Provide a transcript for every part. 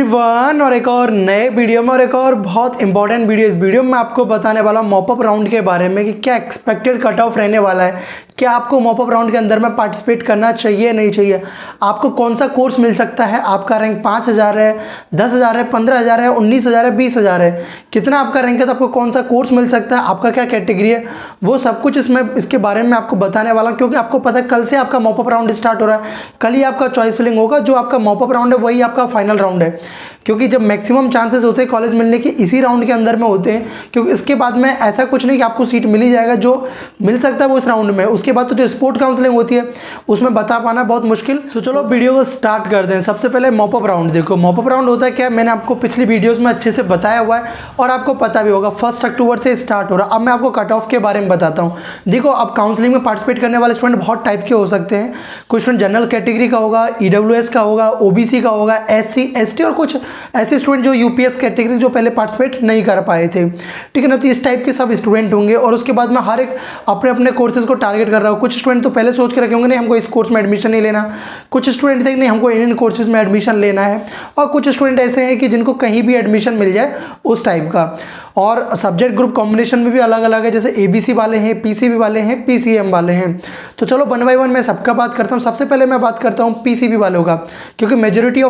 Everyone, और एक और नए वीडियो में और एक और बहुत इंपॉर्टेंट वीडियो। इस वीडियो में आपको बताने वाला हूँ मॉपअप राउंड के बारे में कि क्या एक्सपेक्टेड कट ऑफ रहने वाला है, क्या आपको मॉपअप राउंड के अंदर में पार्टिसिपेट करना चाहिए नहीं चाहिए, आपको कौन सा कोर्स मिल सकता है, आपका रैंक 5000 है, 10,000 है, 15,000 है, 19,000 है, 20,000 है, कितना आपका रैंक है, तो आपको कौन सा कोर्स मिल सकता है, आपका क्या कैटेगरी है, वो सब कुछ इसके बारे में आपको बताने वाला हूँ। क्योंकि आपको पता है कल से आपका मॉपअप राउंड स्टार्ट हो रहा है, कल ही आपका चॉइस फिलिंग होगा। जो आपका मॉपअप राउंड है वही आपका फाइनल राउंड है, क्योंकि जब मैक्सिमम चांसेस होते हैं कॉलेज मिलने के इसी राउंड के अंदर में होते हैं। क्योंकि इसके बाद में ऐसा कुछ नहीं कि आपको सीट मिल ही जाएगा, जो मिल सकता है वो इस राउंड में। उसके बाद तो जो स्पोर्ट काउंसलिंग होती है उसमें बता पाना बहुत मुश्किल। तो चलो वीडियो को स्टार्ट कर दें। सबसे पहले मॉपअप राउंड देखो। मॉपअप राउंड होता है क्या, मैंने आपको पिछली वीडियोस में अच्छे से बताया हुआ है और आपको पता भी होगा 1 अक्टूबर से स्टार्ट हो रहा है। अब मैं आपको कट ऑफ के बारे में बताता हूँ। देखो, अब काउंसलिंग में पार्टिसिपेट करने वाले स्टूडेंट बहुत टाइप के हो सकते हैं। कुछ स्टूडेंट जनरल कैटेगरी का होगा, EWS का होगा, OBC का होगा, SC ST, और कुछ ऐसे स्टूडेंट जो UPS कैटेगरी जो पहले पार्टिसिपेट नहीं कर पाए थे, ठीक है ना। तो इस टाइप के सब स्टूडेंट होंगे। और उसके बाद में हर एक अपने अपने कोर्सेज को टारगेट कर रहा हो। कुछ स्टूडेंट तो पहले सोच के रखे होंगे नहीं हमको इस कोर्स में एडमिशन नहीं लेना, कुछ स्टूडेंट थे नहीं हमको इन कोर्सेज में एडमिशन लेना है, और कुछ स्टूडेंट ऐसे हैं कि जिनको कहीं भी एडमिशन मिल जाए उस टाइप का। और सब्जेक्ट ग्रुप कॉम्बिनेशन में भी अलग अलग है, जैसे ABC वाले हैं, PCB वाले हैं, PCM वाले हैं। तो चलो 1 बाय 1 मैं सबका बात करता हूँ। सबसे पहले मैं बात करता हूँ PCB वालों का, क्योंकि majority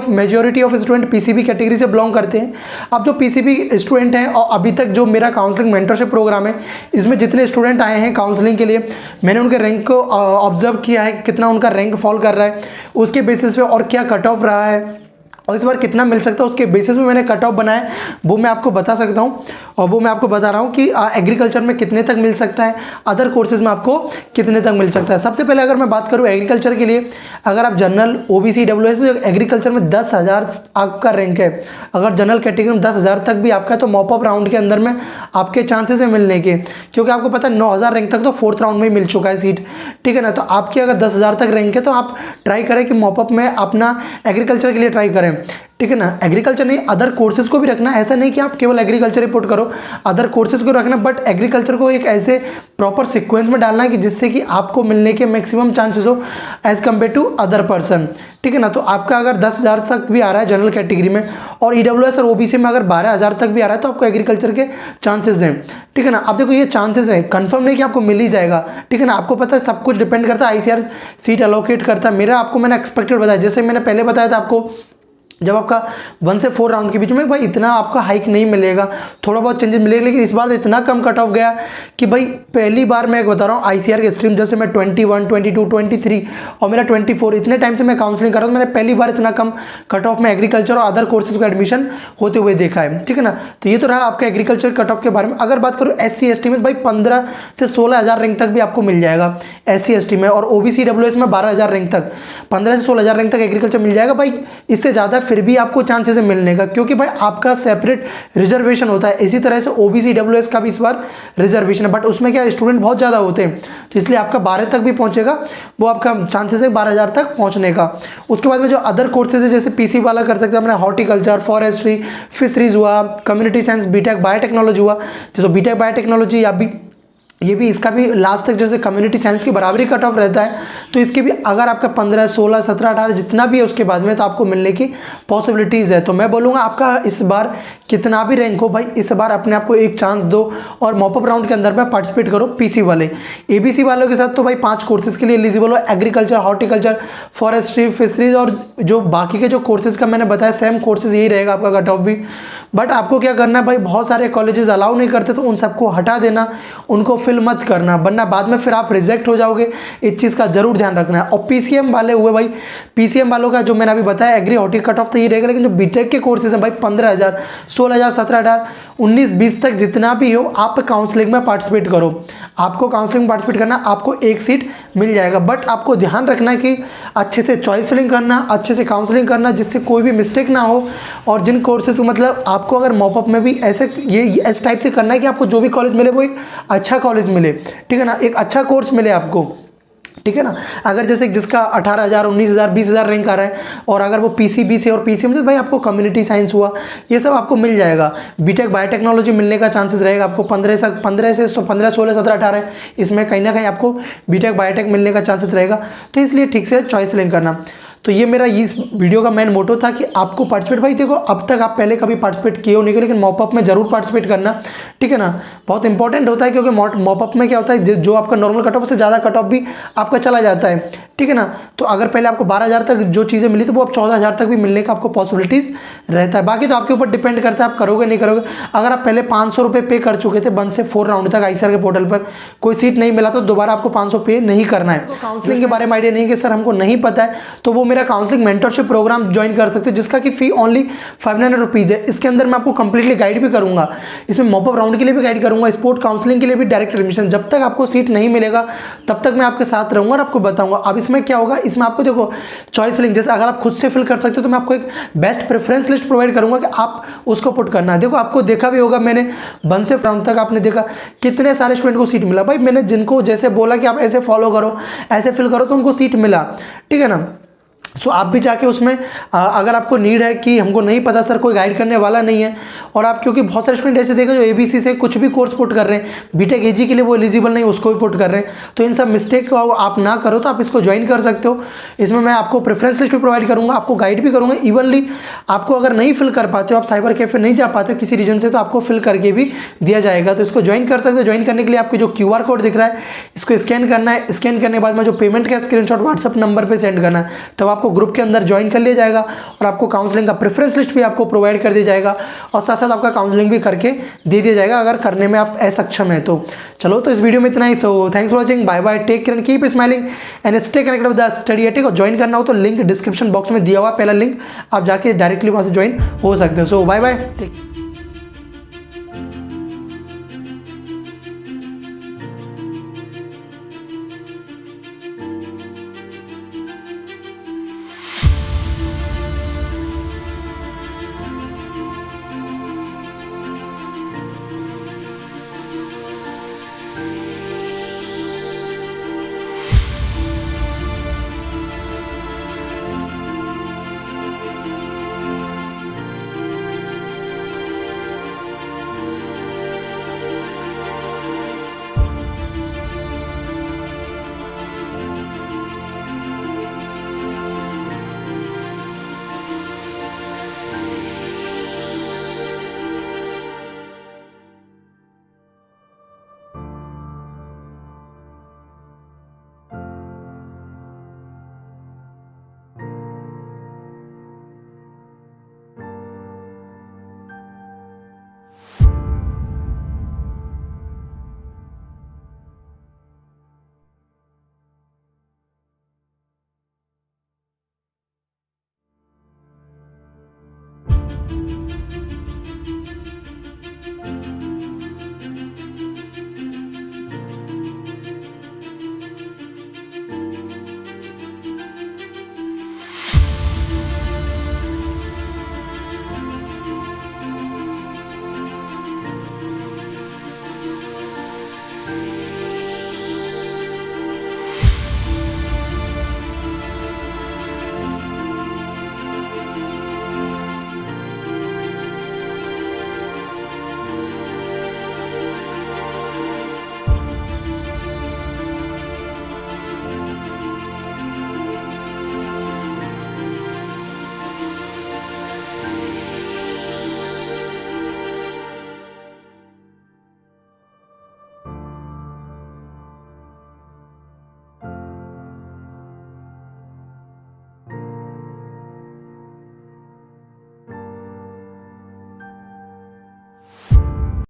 of student PCB category से बिलोंग करते हैं। अब जो PCB स्टूडेंट हैं, और अभी तक जो मेरा काउंसलिंग मेंटरशिप प्रोग्राम है इसमें जितने स्टूडेंट आए हैं काउंसलिंग के लिए, मैंने उनके रैंक को ऑब्जर्व किया है, कितना उनका रैंक फॉल कर रहा है उसके बेसिस पे, और क्या कट ऑफ रहा है और इस बार कितना मिल सकता है उसके बेसिस में मैंने कट ऑफ बनाया, वो मैं आपको बता सकता हूँ। और वो मैं आपको बता रहा हूँ कि एग्रीकल्चर में कितने तक मिल सकता है, अदर कोर्सेज में आपको कितने तक मिल सकता है। सबसे पहले अगर मैं बात करूँ एग्रीकल्चर के लिए, अगर आप जनरल OBC EWS, तो एग्रीकल्चर में 10,000 आपका रैंक है, अगर जनरल कैटेगरी में 10,000 तक भी आपका है, तो मॉपअप राउंड के अंदर में आपके चांसेस है मिलने के। क्योंकि आपको पता है 9,000 रैंक तक तो 4th राउंड में ही मिल चुका है सीट, ठीक है ना। तो आपकी अगर 10,000 तक रैंक है तो आप ट्राई करें कि मॉपअप में अपना एग्रीकल्चर के लिए ट्राई करें, ठीक है ना। एग्रीकल्चर नहीं, अदर कोर्सेज को भी रखना। ऐसा नहीं कि आप केवल एग्रीकल्चर रिपोर्ट करो, अदर कोर्सेज को रखना, बट एग्रीकल्चर को एक ऐसे प्रॉपर सीक्वेंस में डालना है कि जिससे कि आपको मिलने के मैक्सिमम चांसेस हो as compare to other person, ठीक है ना। तो आपका अगर 10,000 तक भी आ रहा है जनरल कैटेगरी में, और EWS और OBC में अगर 12,000 तक भी आ रहा है, तो आपको एग्रीकल्चर के चांसेस हैं, ठीक है ना। अब देखो ये चांसेस हैं, कंफर्म नहीं कि आपको मिल ही जाएगा, ठीक है ना। आपको पता है सब कुछ डिपेंड करता है, ICR सीट एलोकेट करता है। मैंने एक्सपेक्टेड बताया, जैसे मैंने पहले बताया था आपको, जब आपका 1 से 4 राउंड के बीच में भाई इतना आपका हाइक नहीं मिलेगा, थोड़ा बहुत चेंजेस मिलेगा, लेकिन इस बार तो इतना कम कट ऑफ गया कि भाई पहली बार मैं बता रहा हूँ ICR के स्ट्रीम, जैसे मैं 21, 22, 23 और मेरा 24, इतने टाइम से मैं काउंसलिंग कर रहा हूँ, मैंने पहली बार इतना कम कट ऑफ में एग्रीकल्चर और अदर कोर्सेज का एडमिशन होते हुए देखा है, ठीक है ना। तो ये तो रहा आपका एग्रीकल्चर कट ऑफ के बारे में। अगर बात करूँ SC ST में, भाई 15 से 16,000 रैंक तक भी आपको मिल जाएगा SC ST में, और OBC EWS में 12,000 रैंक तक, 15 से 16,000 रैंक तक एग्रीकल्चर मिल जाएगा। भाई इससे ज़्यादा फिर भी आपको चांसेस है मिलने का, क्योंकि भाई आपका सेपरेट रिजर्वेशन होता है। इसी तरह से OBC EWS का भी इस बार रिजर्वेशन है, बट उसमें क्या स्टूडेंट बहुत ज़्यादा होते हैं, तो इसलिए आपका 12 तक भी पहुंचेगा, वो आपका चांसेस है 12,000 तक पहुंचने का। उसके बाद में जो अदर कोर्सेज है, जैसे PC वाला कर सकते हैं अपना हॉर्टिकल्चर, फॉरेस्ट्री, फिशरीज हुआ, कम्युनिटी साइंस, BTech बायोटेक्नोलॉजी हुआ, तो BTech बायोटेक्नोलॉजी या भी ये भी, इसका भी लास्ट तक जैसे कम्युनिटी साइंस की बराबरी कट ऑफ रहता है, तो इसके भी अगर आपका 15, 16, 17, 18 जितना भी है उसके बाद में, तो आपको मिलने की पॉसिबिलिटीज़ है। तो मैं बोलूँगा आपका इस बार कितना भी रैंक हो, भाई इस बार अपने आप को एक चांस दो और मॉपअप राउंड के अंदर में पार्टिसिपेट करो। PC वाले, ABC वालों के साथ तो भाई 5 कोर्सेज के लिए एलिजिबल हो, एग्रीकल्चर, हॉर्टिकल्चर, फॉरेस्ट्री, फिशरीज, और जो बाकी के जो कोर्सेज का मैंने बताया सेम कोर्सेज यही रहेगा आपका कट ऑफ भी। बट आपको क्या करना है भाई, बहुत सारे कॉलेजेस अलाउ नहीं करते, तो उन सबको हटा देना, उनको फिल मत करना, वरना बाद में फिर आप रिजेक्ट हो जाओगे। इस चीज़ का जरूर ध्यान रखना है। और PCM वाले हुए भाई, PCM वालों का जो मैंने अभी बताया एग्री हॉर्टी कट ऑफ तो ये रहेगा, लेकिन जो BTech के कोर्सेज हैं भाई 15,000, 16,000, 17,000, 19, 20 तक जितना भी हो, आप काउंसलिंग में पार्टिसिपेट करो। आपको काउंसलिंग में पार्टिसिपेट करना, आपको एक सीट मिल जाएगा, बट आपको ध्यान रखना है कि अच्छे से चॉइस फिलिंग करना, अच्छे से काउंसलिंग करना, जिससे कोई भी मिस्टेक ना हो। और जिन कोर्सेज मतलब आपको अगर मॉपअप में भी ऐसे ये इस टाइप से करना है कि आपको जो भी कॉलेज मिले वो एक अच्छा कॉलेज मिले, ठीक है ना, एक अच्छा कोर्स मिले आपको, ठीक है ना। अगर जैसे जिसका 18,000, 19,000, 20,000 रैंक आ रहा है, और अगर वो PCB से और PCM से, भाई आपको कम्युनिटी साइंस हुआ, ये सब आपको मिल जाएगा। BTech बायोटेक्नोलॉजी मिलने का चांसेस रहेगा आपको 15 से 15, 16, 17, 18, इसमें कहीं ना कहीं आपको BTech बायोटेक मिलने का चांसेस रहेगा। तो इसलिए ठीक से चॉइस फिलिंग करना। तो ये मेरा इस वीडियो का मेन मोटो था कि आपको पार्टिसिपेट, भाई देखो अब तक आप पहले कभी पार्टिसिपेट किए हो नहीं किए, लेकिन मॉपअप में जरूर पार्टिसिपेट करना, ठीक है ना। बहुत इंपॉर्टेंट होता है, क्योंकि मॉपअप में क्या होता है, जो आपका नॉर्मल कट ऑफ से ज़्यादा कट ऑफ भी आपका चला जाता है, ठीक है ना। तो अगर पहले आपको 12,000 तक जो चीज़ें मिली तो वो अब 14,000 तक भी मिलने का आपको पॉसिबिलिटीज़ रहता है। बाकी तो आपके ऊपर डिपेंड करता है आप करोगे नहीं करोगे। अगर आप पहले 500 रुपये पे कर चुके थे 1 से 4 राउंड तक आईसीआर के पोर्टल पर, कोई सीट नहीं मिला तो दोबारा आपको 500 पे नहीं करना है। काउंसलिंग के बारे में आइडिया नहीं कि सर हमको नहीं पता है, तो वो मेरा काउंसलिंग मेंटरशिप प्रोग्राम ज्वाइन कर सकते हो, जिसका कि फी ओनली 500 रुपीज़ है। इसके अंदर मैं आपको कंप्लीटली गाइड भी करूंगा, इसमें मॉपअप राउंड के लिए भी गाइड करूंगा, स्पोर्ट काउंसलिंग के लिए भी डायरेक्ट एडमिशन। जब तक आपको सीट नहीं मिलेगा तब तक मैं आपके साथ रहूंगा और आपको बताऊंगा। अब इसमें क्या होगा, इसमें आपको देखो चॉइस फिलिंग, जैसे अगर आप खुद से फिल कर सकते हो तो मैं आपको एक बेस्ट प्रेफरेंस लिस्ट प्रोवाइड करूंगा कि आप उसको पुट करना है। देखो आपको देखा भी होगा, मैंने 1 से राउंड तक आपने देखा कितने सारे स्टूडेंट को सीट मिला। भाई मैंने जिनको जैसे बोला कि आप ऐसे फॉलो करो, ऐसे फिल करो, तो उनको सीट मिला, ठीक है ना। सो आप भी जाके उसमें अगर आपको नीड है कि हमको नहीं पता सर, कोई गाइड करने वाला नहीं है, और आप क्योंकि बहुत सारे स्टूडेंट ऐसे देखो जो एबीसी से कुछ भी कोर्स पुट कर रहे हैं, बीटेक एजी के लिए वो एलिजिबल नहीं, उसको भी पुट कर रहे हैं, तो इन सब मिस्टेक को आप ना करो, तो आप इसको ज्वाइन कर सकते हो। इसमें मैं आपको प्रेफरेंस लिस्ट भी प्रोवाइड करूँगा, आपको गाइड भी करूँगा। इवनली आपको अगर नहीं फिल कर पाते हो, आप साइबर कैफे नहीं जा पाते हो किसी रीजन से, तो आपको फिल करके भी दिया जाएगा, तो इसको ज्वाइन कर सकते हो। ज्वाइन करने के लिए आपको जो QR कोड दिख रहा है इसको स्कैन करना है, स्कैन करने के बाद में जो पेमेंट का स्क्रीनशॉट व्हाट्सअप नंबर पर सेंड करना है, तब आपको ग्रुप के अंदर ज्वाइन कर लिया जाएगा और आपको काउंसलिंग का प्रेफरेंस लिस्ट भी आपको प्रोवाइड कर दिया जाएगा, और साथ साथ आपका काउंसलिंग भी करके दे दिया जाएगा अगर करने में आप असक्षम है तो। चलो, तो इस वीडियो में इतना ही। So thanks for watching, bye bye, take care and keep smiling and stay connected with the study attic. और ज्वाइन करना हो तो लिंक डिस्क्रिप्शन बॉक्स में दिया हुआ पहला लिंक, आप जाके डायरेक्टली वहां से ज्वाइन हो सकते हो। सो बाय बाय, टेक।